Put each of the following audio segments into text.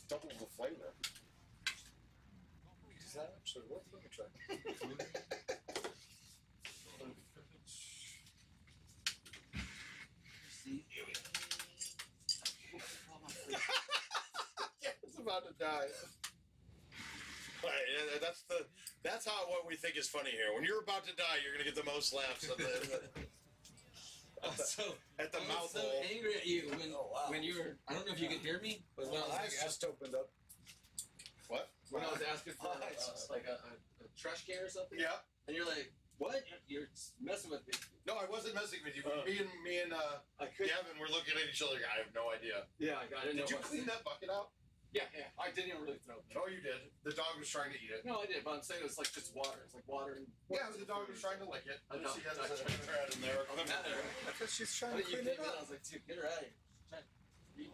double the flavor. Is that actually worth it? Let me try. Yeah, it's about to die. Right, that's what we think is funny here. When you're about to die, you're gonna get the most laughs at the mouth so hole. Angry at you when you were. I don't know if you could hear me, but when my eyes just opened up. What? When I was asking for like a trash can or something. Yeah. And you're like, what? You're messing with me. No, I wasn't messing with you. Me and Gavin were looking at each other. I have no idea. Yeah, I got it. Did you clean that bucket out? Yeah. I didn't even really throw it. No, you did. The dog was trying to eat it. No, I did, but I'm saying it was like just water. It's like water and. Yeah, the dog was trying to lick it. I know. She has a thread in there. Because she's trying to clean it up. I was like, dude, get her out of here.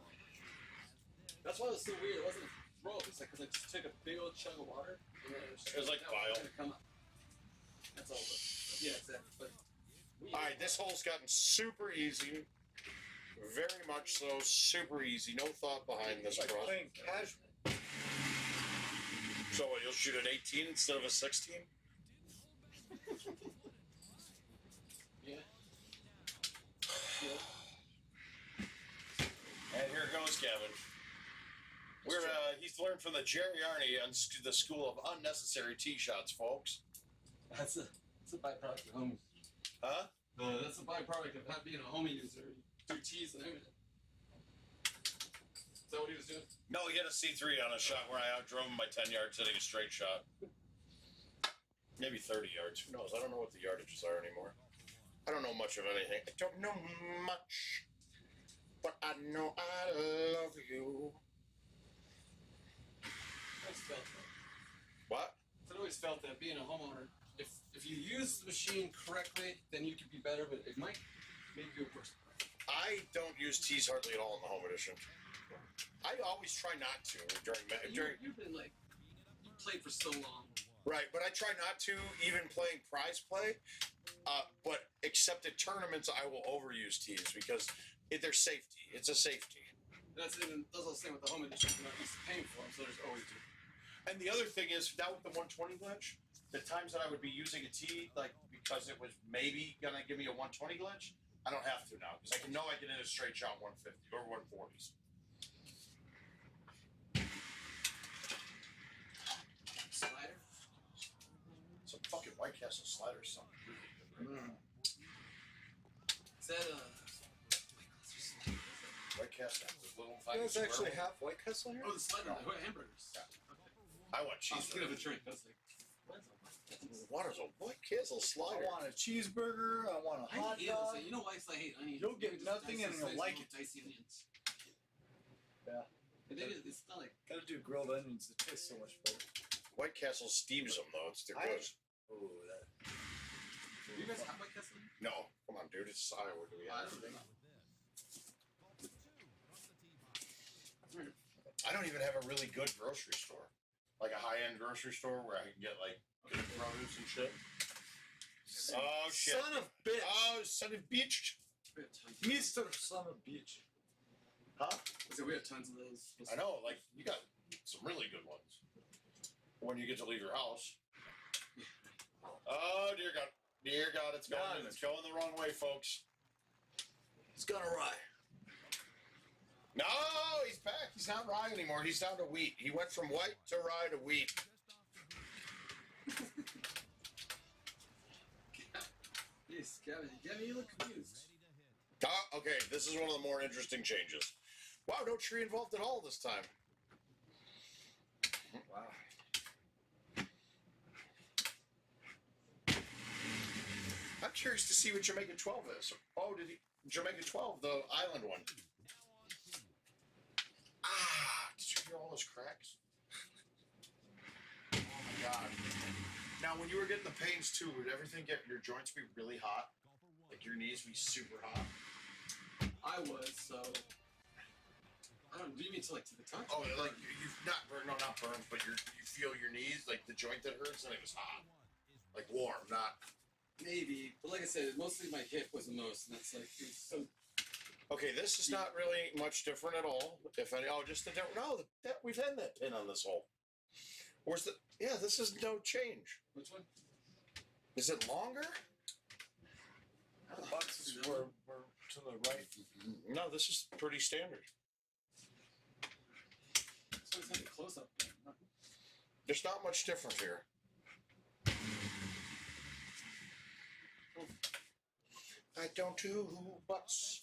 That's why it was so weird. It wasn't gross. It's like because I just took a big old chunk of water. And then it was like bile. Come up. That's all. Yeah, exactly. But all right, this hole's gotten super easy. Very much so, super easy. No thought behind this. Like playing casual. So what, you'll shoot an 18 instead of a 16? Yeah. And here goes Kevin. He's learned from the Jerry Arney on the school of unnecessary tee shots, folks. That's a byproduct of homie. Huh? That's a byproduct of not being a homie user. Do tees and everything. Is that what he was doing? No, he had a C3 on a shot where I outdrove him by 10 yards hitting a straight shot. Maybe 30 yards. Who knows? I don't know what the yardages are anymore. I don't know much of anything. I don't know much. But I know I love you. I always felt that. What? I always felt that being a homeowner, if you use the machine correctly, then you could be better, but it might make you worse. I don't use tees hardly at all in the home edition. I always try not to during. You've been like, you played for so long. Right, but I try not to, even playing prize play. But except at tournaments, I will overuse tees because they're safety. It's a safety. That's even. That's the same with the home edition. You're not used to paying for them, so there's always two. And the other thing is, now with the 120 glitch, the times that I would be using a tee, like because it was maybe gonna give me a 120 glitch, I don't have to now because I know I can hit a straight shot 150 or 140s. Slider. Some fucking White Castle slider or something. Is that White Castle, the little. There's actually half White Castle here? Oh, the slider. The hamburgers. Yeah. I want cheese. I was thinking of a drink. I was like, what is a White Castle slider? I want a cheeseburger. I want a hot dog. You know why I hate onions? You'll get nothing and you'll like it. Dicey onions. Yeah. It's not like. Gotta do grilled onions. It tastes so much better. White Castle steams them though. It's too good. Oh, that. Do you guys have White Castle? No, come on, dude. It's Iowa. Do we have anything? I don't even have a really good grocery store, like a high-end grocery store where I can get like good produce and shit. Oh shit! Son of bitch! Oh, son of bitch! Mr. Son of bitch. Huh? So we have tons of those. I know, like you got some really good ones. When you get to leave your house. Oh dear God! Dear God, it's going the wrong way, folks. It's gonna rye. No, he's back. He's not rye anymore. He's down to wheat. He went from white to rye to wheat. Yes, Gavin, you look confused. Okay, this is one of the more interesting changes. Wow, no tree involved at all this time. Wow. I'm curious to see what Jamaica 12 is. Oh, Jamaica 12, the island one. Did you hear all those cracks? Oh my God. Now, when you were getting the pains too, would everything get your joints be really hot? Like your knees be super hot? I was, so. I don't. Do you mean to the touch? Oh, like you've not burned, no, not burned, but you feel your knees, like the joint that hurts, and it was hot, like warm, not. Maybe, but like I said, mostly my hip was the most, and that's like it's so. Okay, this is not really much different at all. If any, oh, just the different. No, that we've had that pin on this hole. Where's the? Yeah, this is no change. Which one? Is it longer? The boxes were to the right. No, this is pretty standard. So it's like a close up. There's not much difference here. I don't do butts.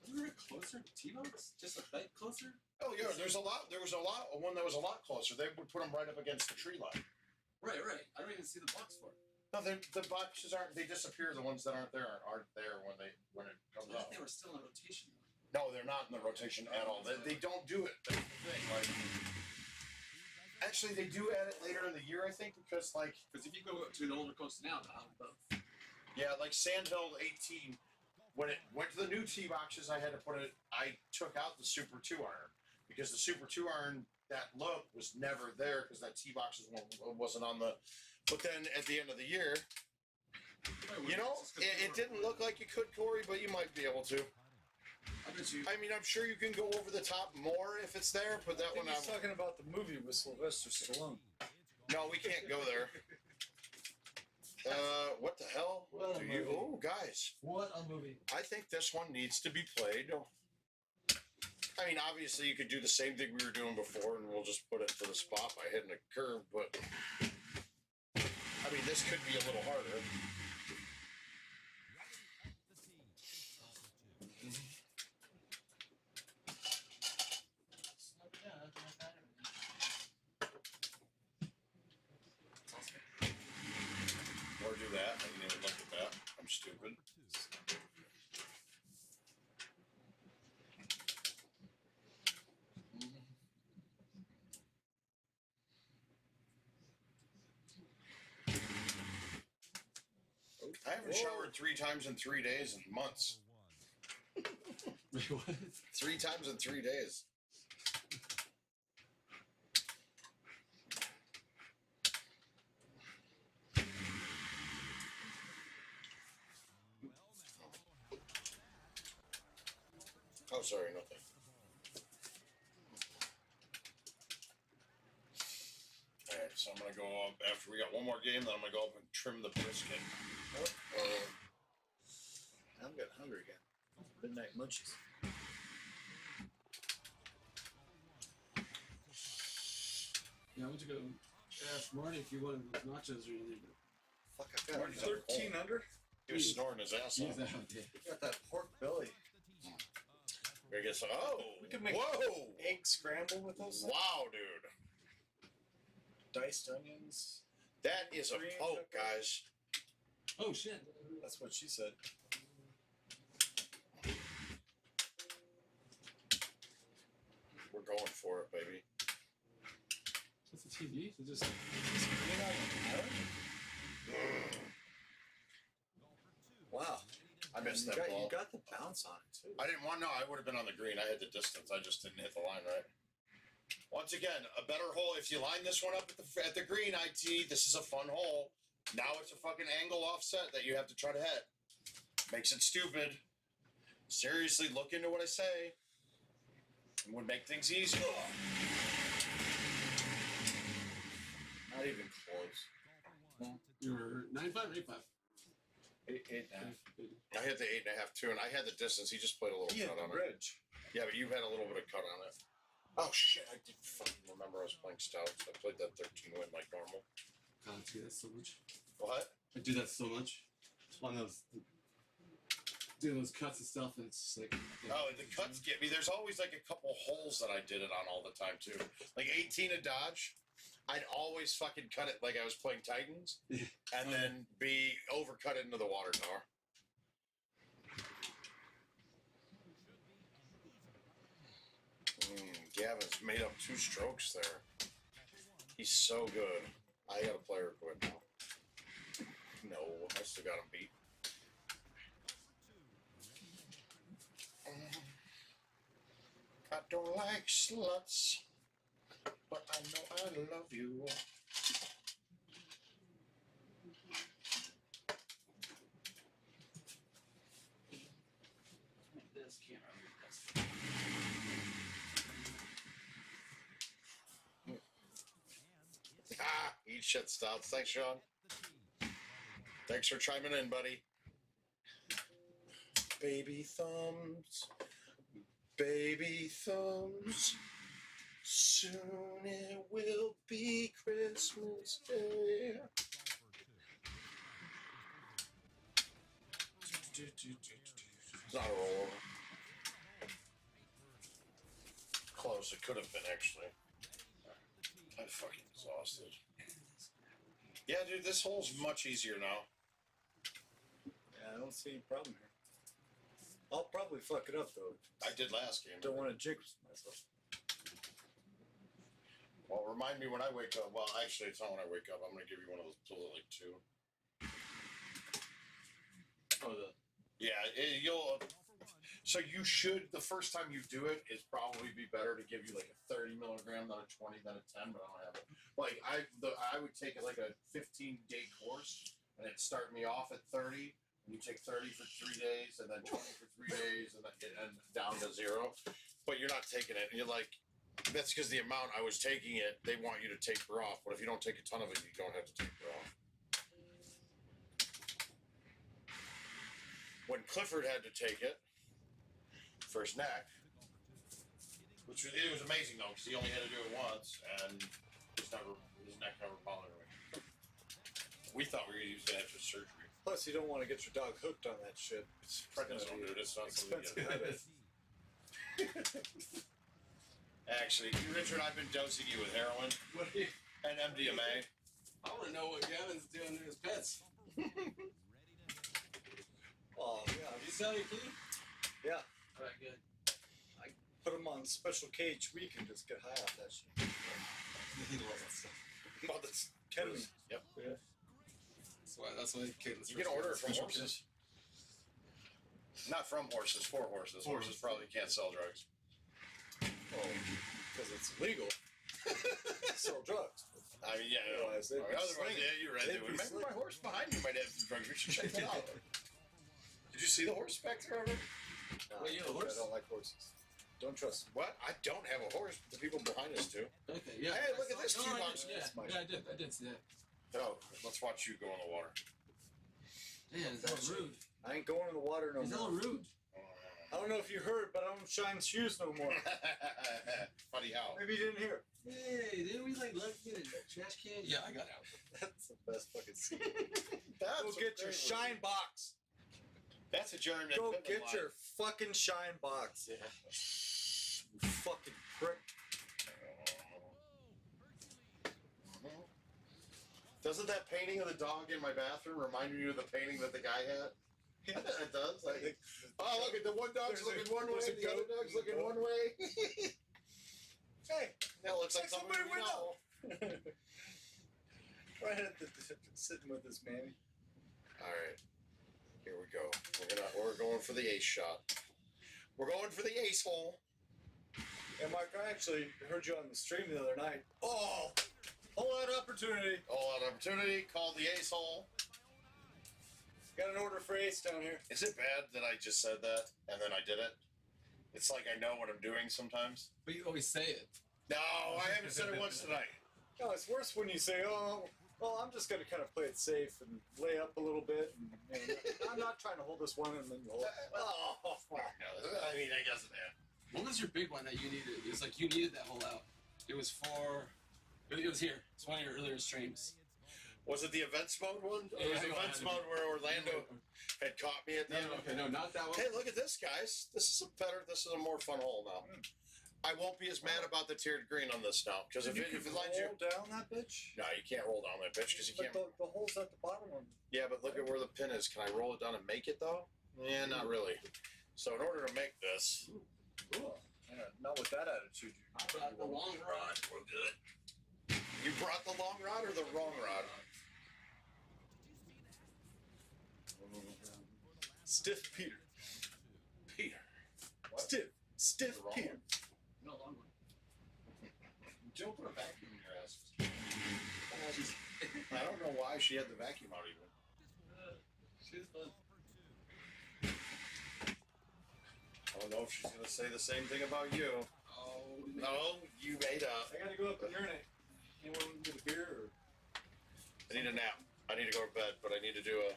Wasn't there a closer T-box? Just a bit closer? Oh yeah, there was a lot. One that was a lot closer. They would put them right up against the tree line. Right. I don't even see the box for it. No, the boxes aren't. They disappear. The ones that aren't there aren't there when it comes I out. thought they were still in rotation. No, they're not in the rotation at all. They don't do it. That's the thing. Like, actually, they do add it later in the year, I think, because like. Because if you go to an older coaster now, they'll have both. Yeah, like Sandhill 18, when it went to the new tee boxes, I had to put it. I took out the Super 2 iron because the Super 2 iron, that look was never there because that tee box wasn't on the. But then at the end of the year, you know, it didn't look like you could, Corey, but you might be able to. I bet you. I mean, I'm sure you can go over the top more if it's there, but that I one think he's talking about the movie with Sylvester Stallone. No, we can't go there. What the hell? What a movie. Oh, guys. What a movie. I think this one needs to be played. I mean, obviously, you could do the same thing we were doing before, and we'll just put it to the spot by hitting a curve, but I mean, this could be a little harder. Or do that. I didn't even look at that. I'm stupid. I haven't showered 3 times in 3 days in months. Wait, what? 3 times in 3 days. Oh, sorry, nothing. Alright, so I'm gonna go up after we got one more game, then I'm gonna go up and trim the brisket. I'm getting hungry again. Midnight munchies. Yeah, I went to go ask Marty if he wanted those nachos or anything. Fuck, I got Marty's up 13 under. He was snoring his ass off. He's out there. We got that pork belly. I guess. Oh, We could make whoa! egg scramble with those. Wow, dude, Diced onions. that is a poke, guys. Oh shit! That's what she said. We're going for it, baby. What's the TV? Is it just? Wow. I missed you that got, ball. You got the bounce on it too. I didn't want. No, I would have been on the green. I had the distance. I just didn't hit the line right. Once again, a better hole. If you line this one up at the green, IT, this is a fun hole. Now it's a fucking angle offset that you have to try to hit. Makes it stupid. Seriously, look into what I say. It would make things easier. Not even close. You're 9.5 or 8.5? 8.5. I had the 8.5 too, and I had the distance. He just played a little He had cut the on it. bridge. Yeah, but you had a little bit of cut on it. Oh shit! I didn't fucking remember I was playing stouts. I played that 13 win like normal. God, I do that so much. What? I do that so much. On those, doing those cuts and stuff, and it's just like. Oh, the cuts get me. There's always like a couple holes that I did it on all the time too. Like 18 a dodge, I'd always fucking cut it like I was playing Titans, and then be overcut it into the water tower. Gavin's made up 2 strokes there. He's so good. I got a player quit now. No, I still got him beat. I don't like sluts, but I know I love you. this camera. Eat shit stops. Thanks, Sean. Thanks for chiming in, buddy. Baby thumbs. Baby thumbs. Soon it will be Christmas Day. It's not a roll. Close. It could have been, actually. I'm fucking exhausted. Yeah, dude, this hole's much easier now. Yeah, I don't see any problem here. I'll probably fuck it up though. I did last game. Don't want to jinx myself. Well, remind me when I wake up. Well, actually, it's not when I wake up. I'm going to give you one of those pills at like 2. Oh, the. Yeah, you'll. So you should, the first time you do it, is probably be better to give you like a 30 milligram than a 20 than a 10, but I don't have it. Like, I would take it like a 15-day course, and it'd start me off at 30, and you take 30 for 3 days, and then 20 for 3 days, and then down to 0. But you're not taking it, and you're like, that's because the amount I was taking it, they want you to taper off, but if you don't take a ton of it, you don't have to taper off. When Clifford had to take it for his neck, which was, it was amazing though, because he only had to do it once, and his neck never bothered him. We thought we were going to have to surgery. Plus, you don't want to get your dog hooked on that shit. It's Prednisone, dude. It's not something expensive you habit. Actually, Richard, I've been dosing you with heroin What do you? and MDMA. I want to know what Gavin's doing to his pets. Oh, yeah. Have you sell your key? Yeah. Alright, good. Put them on special cage week and just get high off that shit. Well, that's Ketamine. Yep. Yeah. That's why Caitlin's You can order it from prescription. horses. Not from horses, for horses. Horses probably can't sell drugs. Oh, because it's illegal. Sell drugs. I mean, yeah. Otherwise, they'd be Otherwise, slinging. yeah, you're right. They'd They would. be Maybe my slinging. horse behind you might have some drugs. We should check that out. Did you see the horse back there already? Nah, Wait, you have a horse? I don't like horses. Don't trust them. What? I don't have a horse. The people behind us do. Okay, yeah. Hey, look at this No, key I box. did, That's my yeah, I did see that. Oh, let's watch you go in the water. Man, is that rude? I ain't going in the water no Is that more. rude? I don't know if you heard, but I don't shine shoes no more. Funny how. Maybe you didn't hear. Hey, didn't we like let get a trash can? Yeah, I got out. That's the best fucking secret. That's Go get your shine box. That's a germ. Go get your fucking shine box. Yeah. You fucking prick. Doesn't that painting of the dog in my bathroom remind you of the painting that the guy had? It does. Like, oh, look at the one dog's There's looking one way, there's a the other goat. dog's looking one way. Hey, That looks like check something somebody we know. right at the sitting with this man. All right, here we go. We're going for the ace shot. We're going for the ace hole. And Mark, I actually heard you on the stream the other night. Oh, hold that opportunity. All out opportunity. Called the ace hole. Got an order for Ace down here. Is it bad that I just said that and then I did it? It's like I know what I'm doing sometimes. But you always say it. No, I haven't said it once tonight. No, it's worse when you say, "Oh, well, I'm just going to kind of play it safe and lay up a little bit." And I'm not trying to hold this one and then hold it. Oh, fuck no. I mean, I guess it had. What was your big one that you needed? It was like you needed that hole out. It was for. It was here. It's one of your earlier streams. Was it the events mode one? Or Yeah, was hang the on, events hang on. mode where Orlando had caught me at the end? Okay, no, not that one. Hey, look at this, guys. This is a more fun hole now. I won't be as mad about the tiered green on this now, because if you it can lines you... roll down that bitch. No, you can't roll down that bitch, because you But can't... the hole's at the bottom of it. Yeah, but look at where the pin is. Can I roll it down and make it, though? Yeah, not really. So in order to make this... Ooh, yeah, not with that attitude. I brought the long rod. We're good. You brought the long rod or the wrong rod? Stiff Peter. Peter. Stiff The wrong Peter. one? No, long one. Don't put a vacuum in your ass. I don't know why she had the vacuum out even. She's fun. don't know if she's gonna say the same thing about you. Oh, No, you made up. I gotta go up and urinate. Anyone get a beer? Or... I need a nap. I need to go to bed, but I need to do a.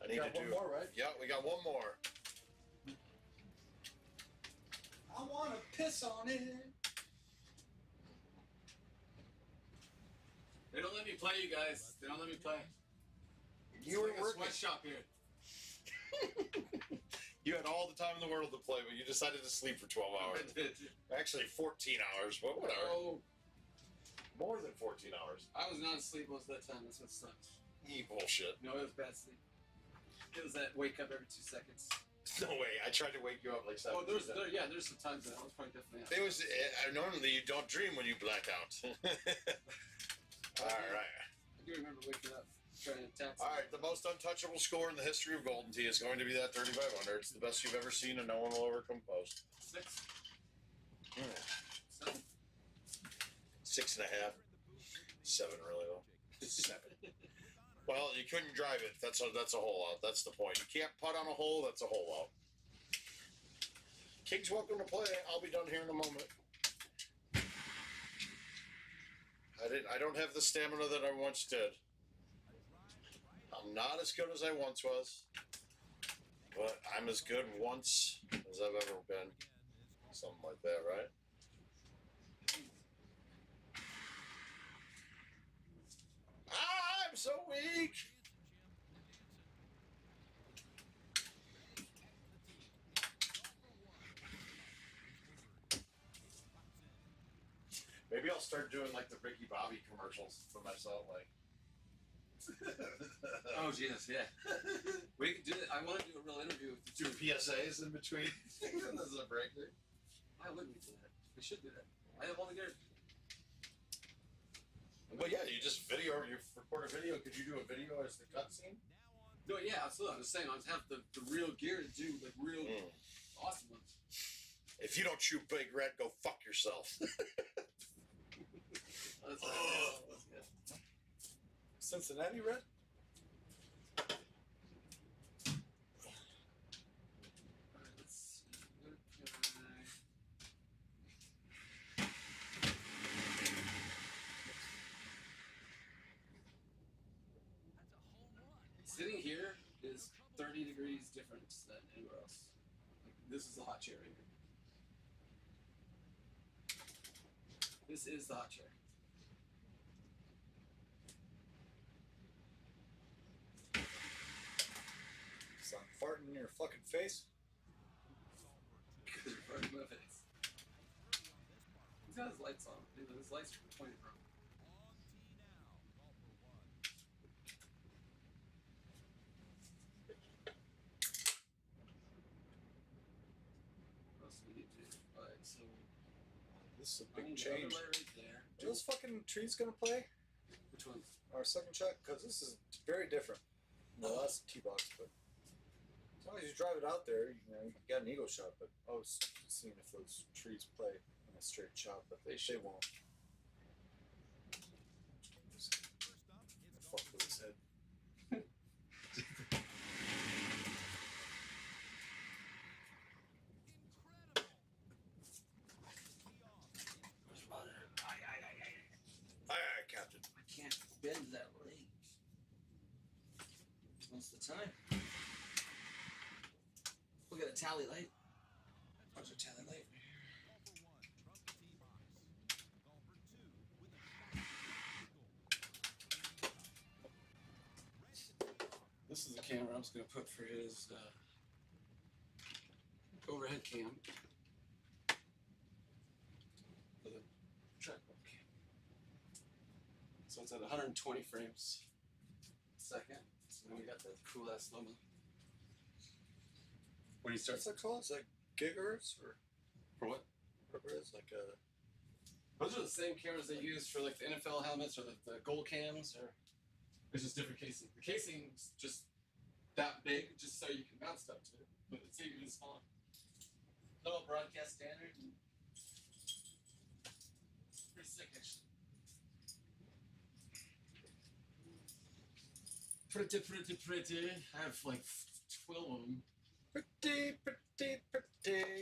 I need got to one do. more, right? Yeah, we got one more. I wanna piss on it. they don't let me play, you guys. They don't let me play. You were It's like a working. sweatshop here. You had all the time in the world to play, but you decided to sleep for 12 hours. I did. Actually, 14 hours, but whatever. Oh, More than 14 hours. I was not asleep most of that time. That's what sucks. You bullshit. No, it was bad sleep. It was that wake up every 2 seconds. No way. I tried to wake you up like 7 Oh, there's some times that I was probably definitely out. It was. Normally, you don't dream when you black out. All right. I do remember waking up trying to tap. All right. The most untouchable score in the history of Golden Tee is going to be that 3500. It's the best you've ever seen, and no one will ever come close. 6. 7. 6.5. 7, really though. 7. Well, you couldn't drive it. That's a hole out. That's the point. You can't putt on a hole. That's a hole out. King's welcome to play. I'll be done here in a moment. I don't have the stamina that I once did. I'm not as good as I once was, but I'm as good once as I've ever been. Something like that, right? I'm so weak. Maybe I'll start doing like the Ricky Bobby commercials for myself, like. Oh, Jesus, yeah. We could do it. I want to do a real interview with Do PSAs in between. This is a break there. Why wouldn't we do that? We should do that. I have all the gear. Well, yeah, you just you record a video. Could you do a video as the cutscene? No, yeah, absolutely. I'm just saying, I just have the real gear to do like real awesome ones. If you don't shoot Big Red, go fuck yourself. That's good. Cincinnati Red? Alright, let's see. Sitting here is 30 degrees different than anywhere else. Like, this is the hot chair right here. This is the hot chair. So I'm farting in your fucking face? Because you're farting in my face. He's got his lights on. Dude, his lights are pointed from. What else do we need to do? Alright, so. This is a I'm big gonna change. overlay right there. Are those fucking trees gonna play? Which ones? Our second shot? Because this is very different than the last tee box, but as long as you drive it out there, you know, you got an eagle shot, but I was seeing if those trees play in a straight shot, but they won't. Fuck with his head. Aye, Captain. I can't bend that leg. Most of the time. Look at the tally light. Where's our tally light? This is the camera I'm just going to put for his overhead cam. For the track cam. So it's at 120 frames a second. So then we got that cool ass slow mo. When he starts. What's that called? Is that gigahertz or For what? whatever it is? Like a. Those are the same cameras they use for like the NFL helmets or the goal cams, or it's just different casing. The casing's just that big, just so you can mount stuff to it, but it's even smaller. Little broadcast standard. And pretty sick, actually. Pretty. I have like 12 of them. Pretty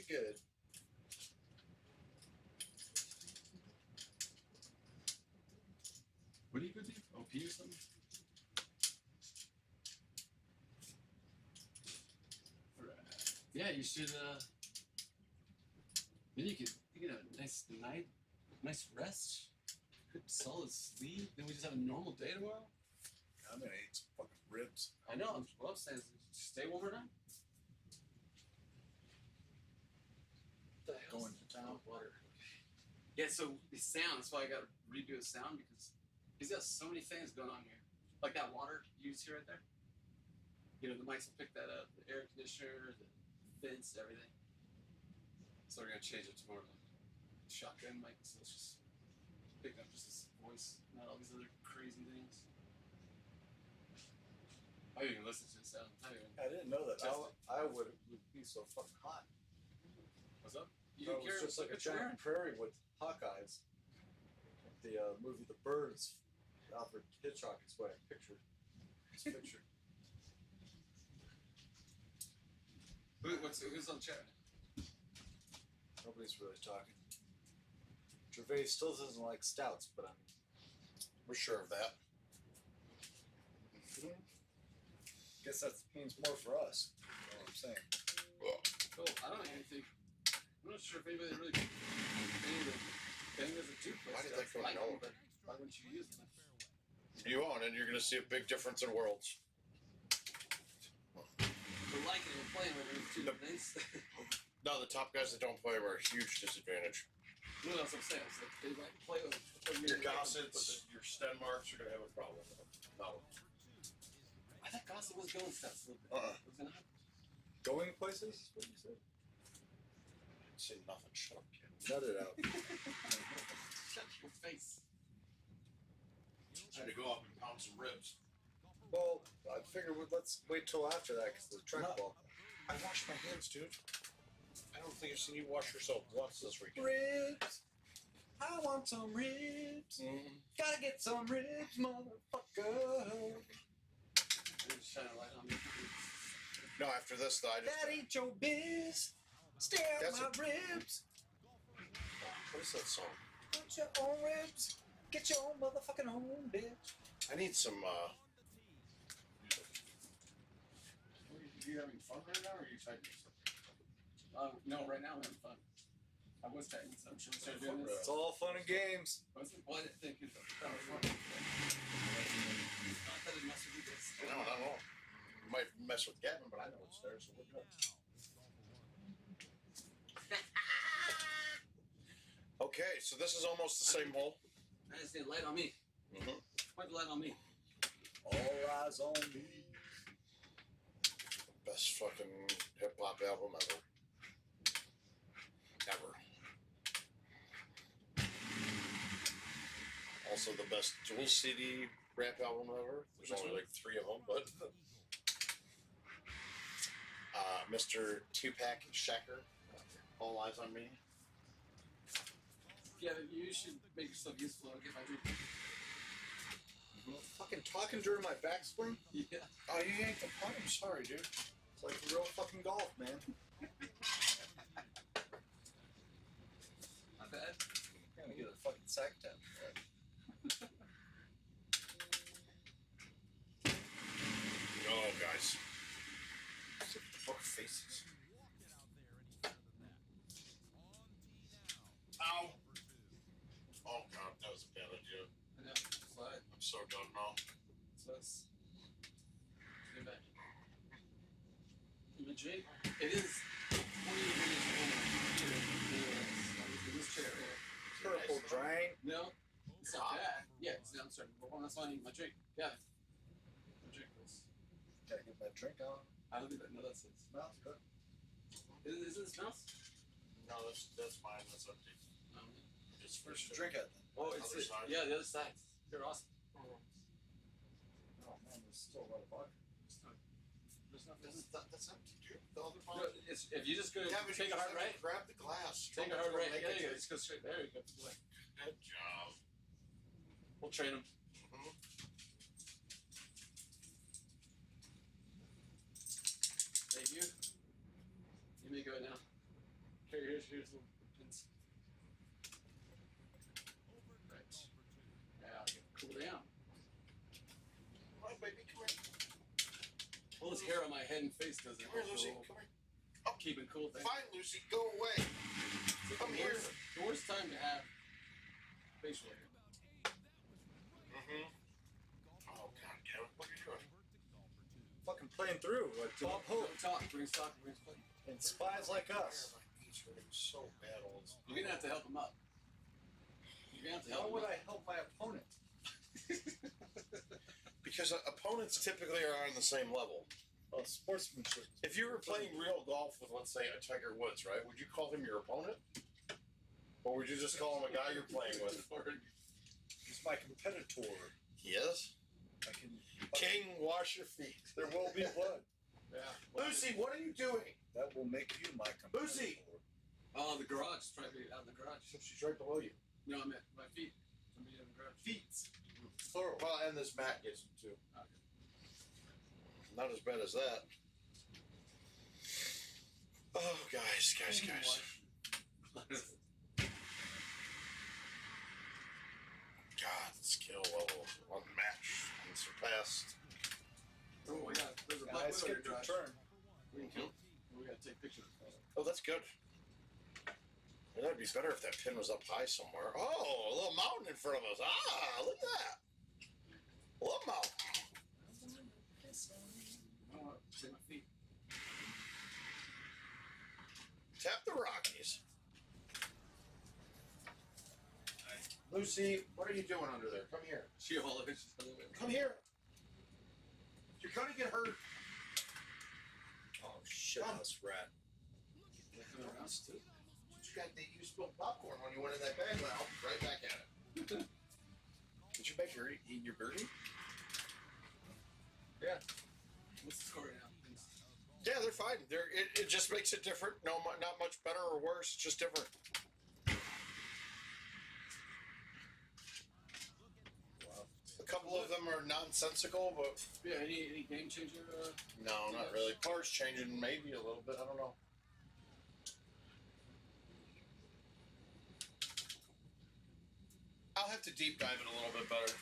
good. What do you go do? OP or something? Yeah, you should. Then you could have a nice night, nice rest, good solid sleep. Then we just have a normal day tomorrow. I'm gonna eat some fucking ribs. I know. What I'm saying is, stay overnight. What the hell? Going to town. Water. Yeah. So the sound. That's why I got to redo the sound because he's got so many things going on here. Like that water you see right there. You know, the mics will pick that up. The air conditioner, the vents, everything. So we're gonna change it to more like shotgun mic, so it's just picking up just his voice, not all these other crazy things. I didn't even listen to the sound. I didn't know that. Test it. I would be so fucking hot. What's up? You No, didn't it care was just like a what you're giant prairie with Hawkeyes. The movie The Birds. Alfred Hitchcock is what I pictured. This picture. Who's on chat? Nobody's really talking. Gervais still doesn't like stouts, but We're sure of that. guess that means more for us. You know what I'm saying? Cool. I don't even think. I'm not sure if anybody really bang as a toothpaste. Why did that go like no? them, but why wouldn't you use them? You won't, and you're going to see a big difference in worlds. But liking and playing with them is two different things. No, the top guys that don't play are a huge disadvantage. No, that's what I'm saying. It's like they like play with Your Gossets, your Stenmarks are going to have a problem. No. I thought Gossett was going steps a little bit. Was it not? Going places? Is what you said? I say nothing. Shut up, kid. Nut it out. Shut your face. Trying to go up and pound some ribs. Well, I figured let's wait till after that because the track ball. I washed my hands, dude. I don't think I've seen you wash yourself once this weekend. Ribs. I want some ribs. Gotta get some ribs, motherfucker. Just shine a light on me. No, after this, though, I just. That ain't your biz. Stare at That's my ribs. What is that song? Want your own ribs. Get your own motherfucking own, bitch. I need some, music. Are you having fun right now, or are you typing something? No, right now I'm having fun. I was typing something. Should we start doing this? It's all fun and games. Was it? Well, I didn't think it was fun. I thought it'd mess with you guys. No, not at all. You might mess with Gavin, but I know it's there, so we're good. Okay, so this is almost the same hole. I just need light on me. Mm-hmm. Point the light on me. All eyes on me. Best fucking hip hop album ever. Ever. Also the best dual CD rap album ever. There's only like 3 of them, but Mr. Tupac Shakur, All Eyes on Me. Yeah, you should make yourself useful and get my drink. Fucking talking during my backswing? Yeah. Oh, you yanked the punt? I'm sorry, dude. It's like real fucking golf, man. Not bad. I'm gonna get a fucking sack tap. Oh, guys. Fuck faces. Ow. Oh, God, that was a bad idea. I know. Slide. I'm so done now. So let's get back. The drink. It is 20 minutes in this chair here. Purple drain. No, it's not bad. Yeah, it's I'm sorry. Well, that's why I need my drink. Yeah. My drink, please. Gotta get my drink on. I don't think that. No, that's it. Smells good. Is it mouse? No, that's mine. That's empty. It's Where's first your drink at then? Oh, it's Other it. side. Yeah, the other side. You're awesome. Oh man, there's still a lot of vodka. There's nothing. That's empty, dude. The other No, bottle. it's, if you just go Yeah, but take you a just hard have right, to grab the glass. take a Don't hard right. make Yeah, it you go. to- Just go straight there. You go. Good job. We'll train them. Mhm. Thank you. You may go now. Okay, here's the pins. Right. Yeah, cool down. Come on, baby, come here. All this hair on my head and face doesn't Come here, Lucy. help. Come here. Keeping cool thing. Fine, Lucy, go away. Come here. The worst time to have facial hair. Mm-hmm. Oh, God damn it. What are you doing? Fucking playing through like Bob Hope Talk, brings talk, brings play. and spies like us. My knees hurting so bad all this. You're gonna have to help him up. You're gonna have to How help him would up. I help my opponent? Because opponents typically are on the same level. Oh, sportsmanship. If you were playing real golf with, let's say, a Tiger Woods, right? Would you call him your opponent? Or would you just call him a guy you're playing with? He's my competitor. He is? I can. King, wash your feet. There will be blood. Yeah. Lucy, what are you doing? That will make you my competitor. Lucy! Oh, the garage. Try to be out in the garage. She's right below you. No, I meant my feet. Somebody in the garage. Feet. Plural. Well, and this mat gets him too. Okay. Not as bad as that. Oh, guys. God, skill level unmatched, unsurpassed. Oh my God, there's a I black widow in skipped your your garage. turn. We gotta take pictures. Oh, that's good. Well, that'd be better if that pin was up high somewhere. Oh, a little mountain in front of us. Ah, look at that. A little mountain. Oh, say my feet. Tap the Rockies. Lucy, what are you doing under there? Come here. She all of it. Come here. You're gonna get hurt. Oh shit, house rat. Coming around too. You got that you spilled popcorn when you went in that bag now. Right back at it. Did you make her eat your birdie? Yeah. What's the score now? Yeah, they're fine. It just makes it different. No, not much better or worse. It's just different. Wow. A couple of them are nonsensical, but Yeah, any game changer? no, not really. Par's changing maybe a little bit. I don't know. I'll have to deep dive it a little bit better.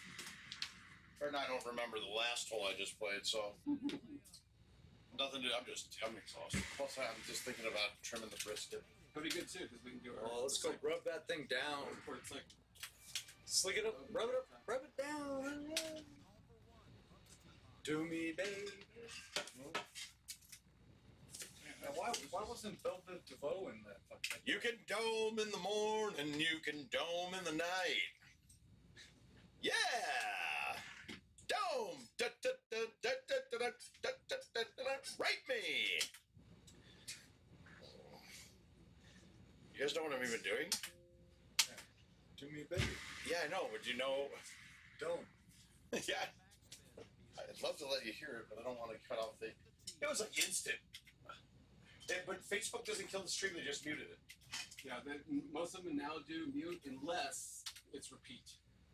Or I don't remember the last hole I just played, so nothing to. I'm exhausted. Plus, I'm just thinking about trimming the brisket. Could be good too, because we can do our. Oh, let's go rub that thing down. It's like Slick it up, rub it up, rub it down. Do me, baby. Now, why wasn't Velvet DeVoe in that fucking? You can dome in the morning, you can dome in the night. Yeah! Dome! Rape me! You guys know what I'm even doing? Do me, baby. Yeah, I know, but you know... Don't. Yeah. I'd love to let you hear it, but I don't want to cut off the... It was like instant. But Facebook doesn't kill the stream, they just muted it. yeah, most of them now do mute unless it's repeat,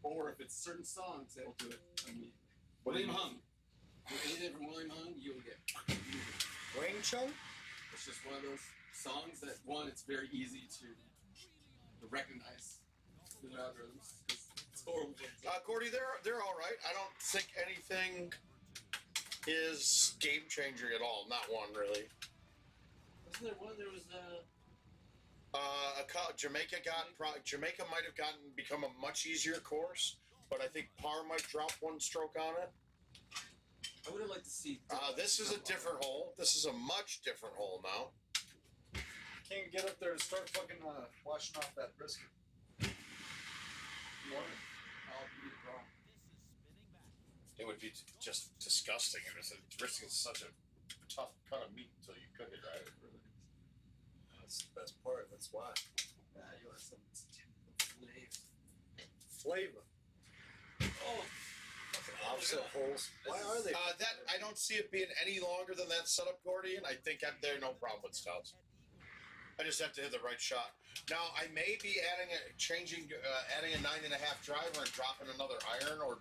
or if it's certain songs, they'll do it immediately. What do William you- Hung. Anything from William Hung, you'll get. Wang Chung? It's just one of those songs that it's very easy to recognize the algorithms. 'Cause it's horrible. Gordy, they're all right. I don't think anything is game changer at all. Not one, really. Wasn't there one? There was Jamaica might have become a much easier course, but I think Par might drop one stroke on it. I would have liked to see. This is a different hole. This is a much different hole now. Can't get up there and start fucking washing off that brisket. I'll be wrong. It would be just disgusting. Brisket is such a tough cut of meat until you cook it right. That's the best part. That's why. Yeah, you want some Flavor. Oh. Offset holes. Why are they? I don't see it being any longer than that setup, Gordy, and I think there no problem with stouts. I just have to hit the right shot. Now I may be adding a 9.5 driver and dropping another iron or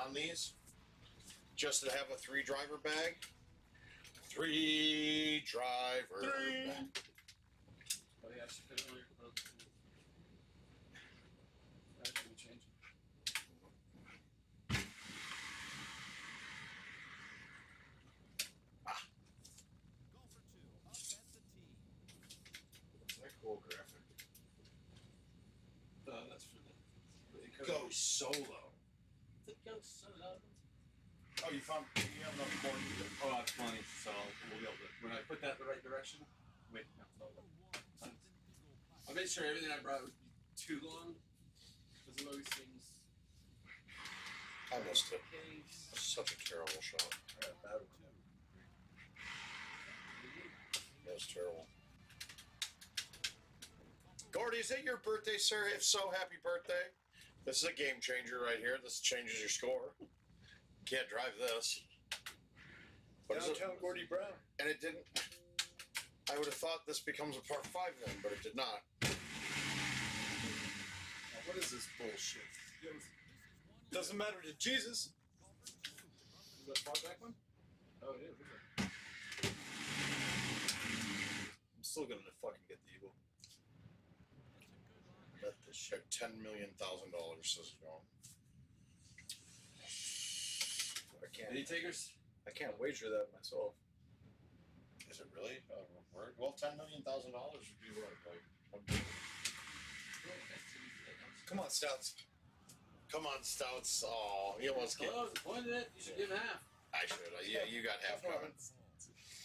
on these, just to have a 3 driver bag. 3 driver. 3. Oh yeah, I should put it earlier. That's gonna change it. It's that cool graphic. That's for the Go solo. The go solo. Oh, you have enough corn to do. Oh, that's funny. So we'll be able to. When I put that in the right direction. Wait, no. I made sure everything I brought would be too long. Because it always seems. I missed it. Case. Such a terrible shot. I got a bad one. That was terrible. Gordy, is it your birthday, sir? If so, happy birthday. This is a game changer right here. This changes your score. Can't drive this. What is it? Downtown Gordy Brown. And it didn't. I would have thought this becomes a par 5 then, but it did not. Now, what is this bullshit? Doesn't matter to Jesus. Is that far back one? Oh, it is. I'm still gonna fucking get the eagle. Bet this shit $10 million says it going. Any takers? I can't wager that myself. Is it really? Well, $10 million would be what? Like, Come on, Stouts. come on, Stouts. Oh, he almost get. Close. Pointed it. You should give half. I should. Yeah, you got half coming.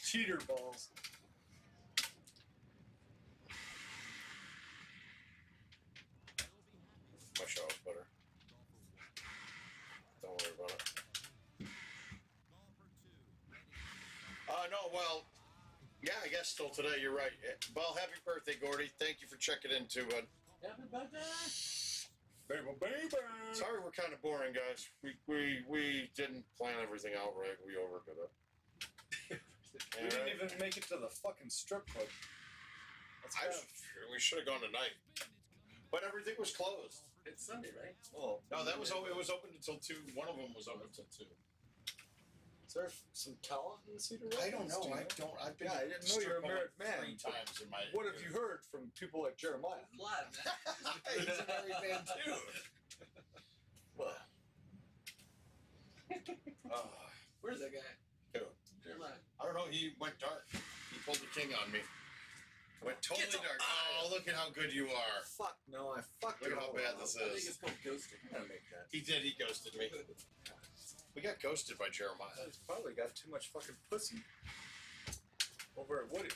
Cheater balls. My shot was better. Don't worry about it. No, well, yeah, I guess still today, you're right. Well, happy birthday, Gordy. Thank you for checking in, too, bud. Happy birthday. Baby. Sorry we're kind of boring, guys. We didn't plan everything out right. We overdid it. We didn't even make it to the fucking strip club. That's bad. We should have gone tonight. But everything was closed. It's Sunday, right? Oh, No, it was open until 2. One of them was open until 2. is there some talent in the Cedar Rapids? I don't know. Do you I've been. Yeah, I didn't know you're a married man. 3 times in my. What have you heard from people like Jeremiah? A lot, man. He's a married man too. Well. Where's that guy? Who? Jeremiah. I don't know. He went dark. He pulled the king on me. Went totally Get dark. the- Oh, look at how good you are. Fuck no, I fucked Look you at how all bad up. this I think is. it's called ghosting. I'm gonna make that. He did. He ghosted me. We got ghosted by Jeremiah. He's probably got too much fucking pussy over at Woody.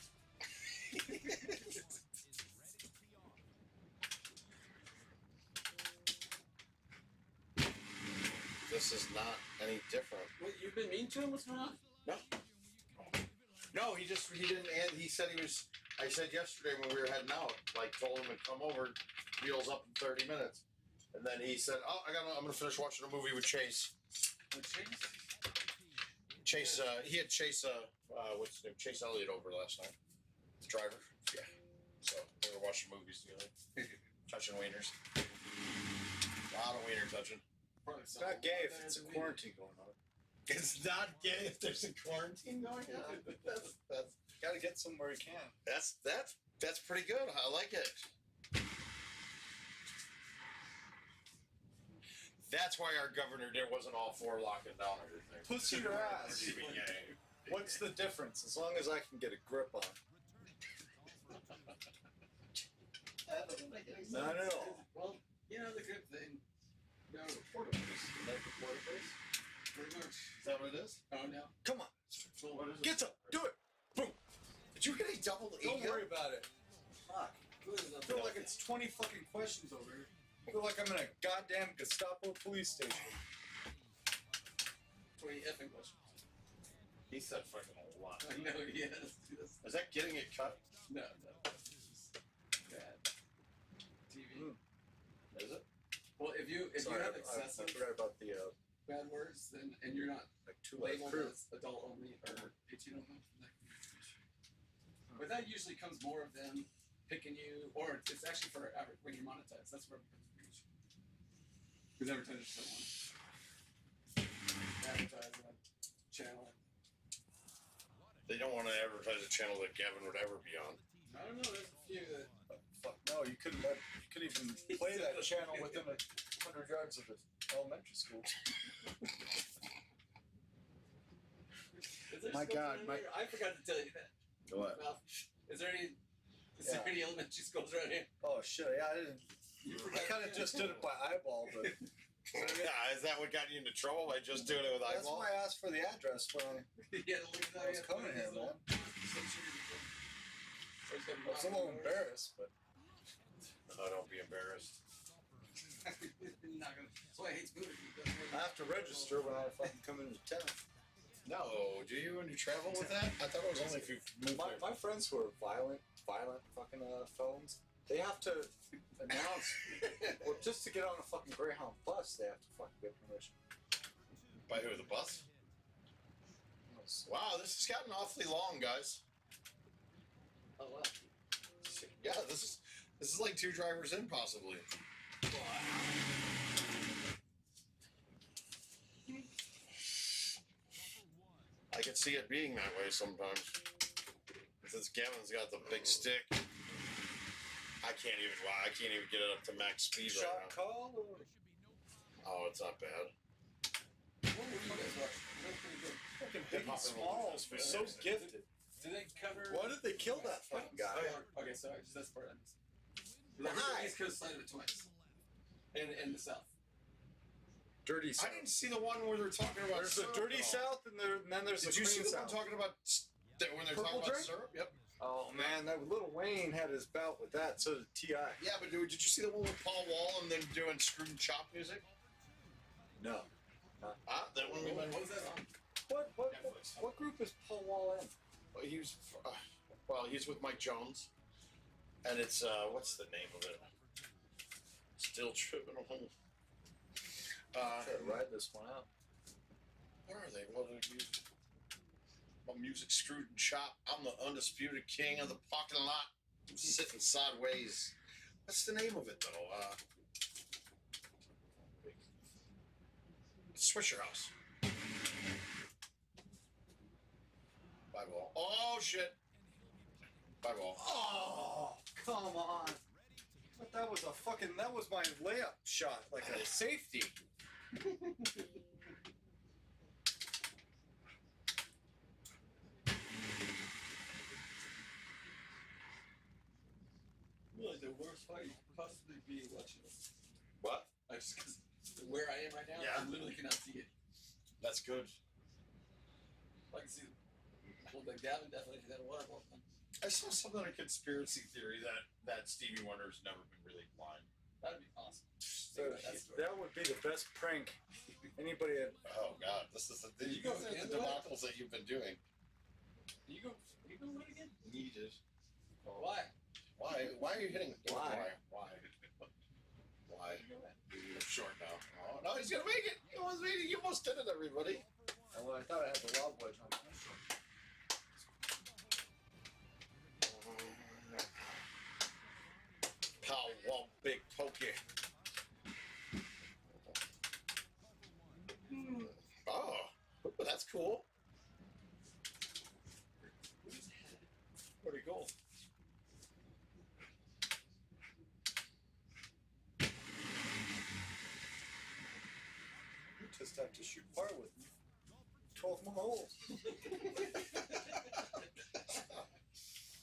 This is not any different. What, you've been mean to him? What's going on? No, he didn't. And he said he was. I said yesterday when we were heading out, like told him to come over, wheels up in 30 minutes, and then he said, "Oh, I'm gonna finish watching a movie with Chase." Chase, he had Chase, what's his name? Chase Elliott over last night. The driver. Yeah. So they were watching movies together, touching wieners. A lot of wiener touching. It's not gay if it's a quarantine going on. It's not gay if there's a quarantine going on. That's Gotta get somewhere you can. that's pretty good. I like it. That's why our governor wasn't all for locking down everything. Pussy your ass. What's the difference? As long as I can get a grip on. Not at all. Well, you know the good thing. No, the porta place. Like the porta place. Pretty much. Is that what it is? Oh no. Come on. Well, what is it? Get up. Do it. Boom. Did you get a double Don't eagle? worry about it. Fuck. What is I it? feel like it's 20 fucking questions over here. I feel like I'm in a goddamn Gestapo police station. 20 effing questions. He said fucking a lot. I know, yes. Is that getting it cut? No. It's just bad. TV. Is it? Well, if you Sorry, have I excessive forgot about the bad words, then and you're not like 2 life labeled crew. as adult only or 18 only, that can be an issue. But that usually comes more of them picking you, or it's actually for when you monetize. That's where it becomes a big issue. Because advertisers don't want to advertise on a channel. They don't want to advertise a channel that Gavin would ever be on. I don't know. There's a few that. Fuck no, you couldn't even play that channel within 100 yards of the elementary school. Is there My schools God, around here? I forgot to tell you that. What? Well, is there any elementary schools around here? Oh shit, yeah, I didn't. I kind of just did it by eyeball, but Yeah, is that what got you into trouble? By just doing it with that's eyeball? why I asked for the address when I Yeah, look at that. was coming here, man. I was a little embarrassed, but Oh, don't be embarrassed. Not gonna. That's why I hate moving. I have to register when I fucking come into town. No, do you when you travel with that? I thought it was only if you moved there. My friends who are violent fucking felons, they have to announce, well, just to get on a fucking Greyhound bus, they have to fucking get permission. By who? The bus? Wow, this has gotten awfully long, guys. Oh wow. Yeah, this is like 2 drivers in, possibly. I can see it being that way sometimes. Since Gavin's got the big stick, I can't even get it up to max speed Shot right now. call or Oh, it's not bad. What were you guys watching? That's pretty good. fucking Hip big hop and and small, roll. so gifted. Did they cover? Why did they kill that fucking guy? Oh, yeah. Okay, sorry. That's part I missed. Why? The East Coast side of it twice, and the South. Dirty I South. didn't see the one where they're talking about There's the syrup dirty at all. South and then there's Did the you see clean the one South. talking about when they're Purple talking about drink? syrup? Yep. Oh man, that Lil Wayne had his bout with that. So did T.I. Yeah, but dude, did you see the one with Paul Wall and then doing screwed and chop music? No. That one we What went. was that on? What group is Paul Wall in? He's with Mike Jones, and it's what's the name of it? Still tripping home. Try to ride this one out. Where are they? What are they? My music screwed and chopped. I'm the undisputed king of the parking lot. I'm sitting sideways. What's the name of it though? Swisher House. Bye ball. Oh shit. Bye ball. Oh, come on. But that was my layup shot, like a safety. Really, the worst fight you could possibly be watching. What? Just because where I am right now, Yeah. I literally cannot see it. That's good. I can see. Well, the Gavin definitely had a waterfall. I saw something on a conspiracy theory that Stevie Wonder's never been really blind. That'd be awesome. So that would be the best prank anybody had. Oh God, this is the debacles that you've been doing. You go win again? Needed. Why? Why are you hitting? Why? Why? I'm short now. Oh no, he's gonna make it. He almost made it. You almost did it, everybody. Well, I thought I had the lob wedge on. Pow, wall, big pokey. Oh, that's cool. Pretty cool. You just have to shoot par with me. 12 more holes.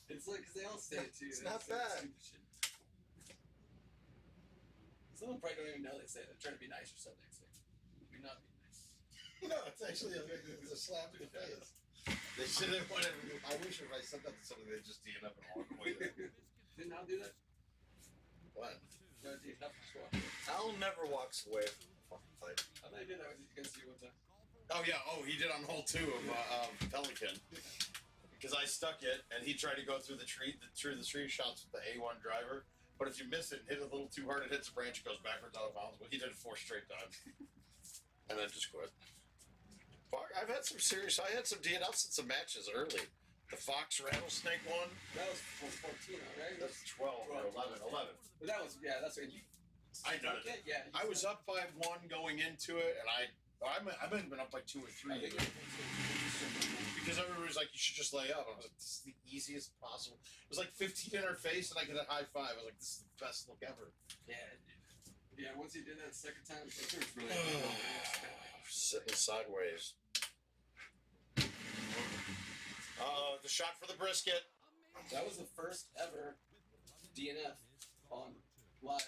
It's like, 'cause they all say it too. It's They not say bad. stupid shit. Someone probably don't even know they say it. They're trying to be nice or something. Say, you're not being nice. No, it's actually a slap in the face. They should have went. I wish if I said that to somebody, they'd just DN up and walk away. Didn't Al do that? What? No, dude, not for sure. Al never walks away from the fucking fight. I thought he did that with you guys one time. Oh yeah. Oh, he did on hole 2 of Pelican. Because I stuck it, and he tried to go through the tree shots with the A1 driver. But if you miss it and hit it a little too hard, it hits the branch, it goes backwards out of bounds. But he did it 4 straight times, and then just quit. Fuck, I had some DNFs in some matches early. The Fox Rattlesnake one. That was 14, right? That's 12 or 11. But that was, yeah, that's what you. I done it. Yeah. I was up 5-1 going into it, and I haven't been up like 2 or 3. I think because everybody was like, you should just lay up. I was like, this is the easiest possible. It was like 15 in her face, and I get a high five. I was like, this is the best look ever. Yeah. Yeah, once you did that second time, it was really Sitting sideways. The shot for the brisket. That was the first ever DNF on live.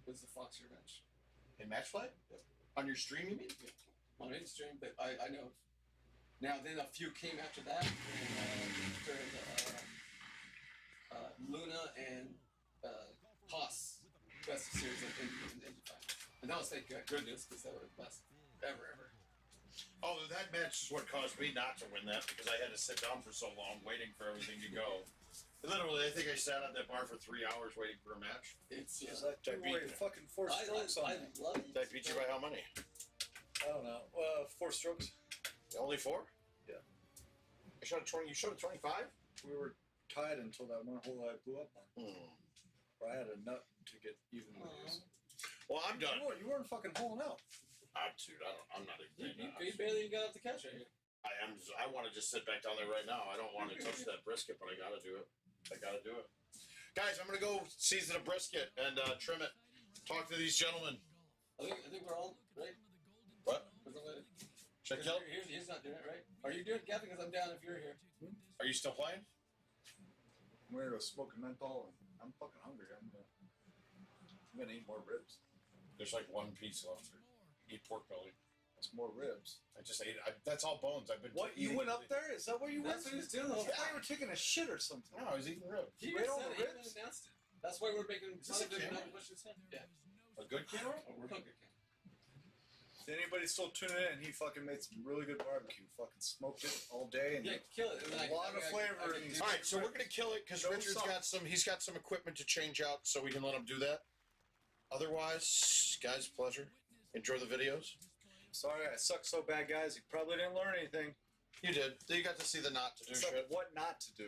Was the Fox Revenge. In match play? Yep. On your stream, you mean? On mainstream, but I know. Now then, a few came after that. During Luna and Haas best of series in Indy 5. And that was thank goodness because that would have best ever. Oh, that match is what caused me not to win that because I had to sit down for so long waiting for everything to go. Literally, I think I sat at that bar for 3 hours waiting for a match. It's Is that I beat where you you. fucking 4 strokes on I me? love it. Did I beat you by how many? I don't know. 4 strokes. Only 4? Yeah. I shot a 20. You shot a 25? We were tied until that one hole I blew up on. Where I had a nut to get even with you. Well, I'm done. You weren't fucking holing out. Dude, I'm not even. You barely even got off the couch right here. I want to just sit back down there right now. I don't want to touch that brisket, but I got to do it. Guys, I'm going to go season a brisket and trim it. Talk to these gentlemen. I think we're all right. What? Should I kill? He's not doing it, right? Are you doing it, Gavin? Because I'm down if you're here. Are you still playing? I'm gonna go smoke a menthol, and I'm fucking hungry. I'm gonna eat more ribs. There's like one piece left. Eat pork belly. That's more ribs. I just ate it. That's all bones. I've been. What? You went up there? Is that what you went? That's what he was doing. I thought you were taking a shit or something. No, I was eating ribs. He Right even on said the it. He even ribs? announced it. That's why we're making Is this fun a of him camera? not pushing his head. Yeah. A good camera? Oh, we're not good. Is anybody still tuning in? He fucking made some really good barbecue. Fucking smoked it all day, and Yeah, kill it. And then a lot of flavor in these. All right, so we're gonna kill it because Show Richard's some. got some. He's got some equipment to change out, so we can let him do that. Otherwise, guys, pleasure. Enjoy the videos. Sorry, I suck so bad, guys. You probably didn't learn anything. You did. You got to see the not to do Except shit. what not to do.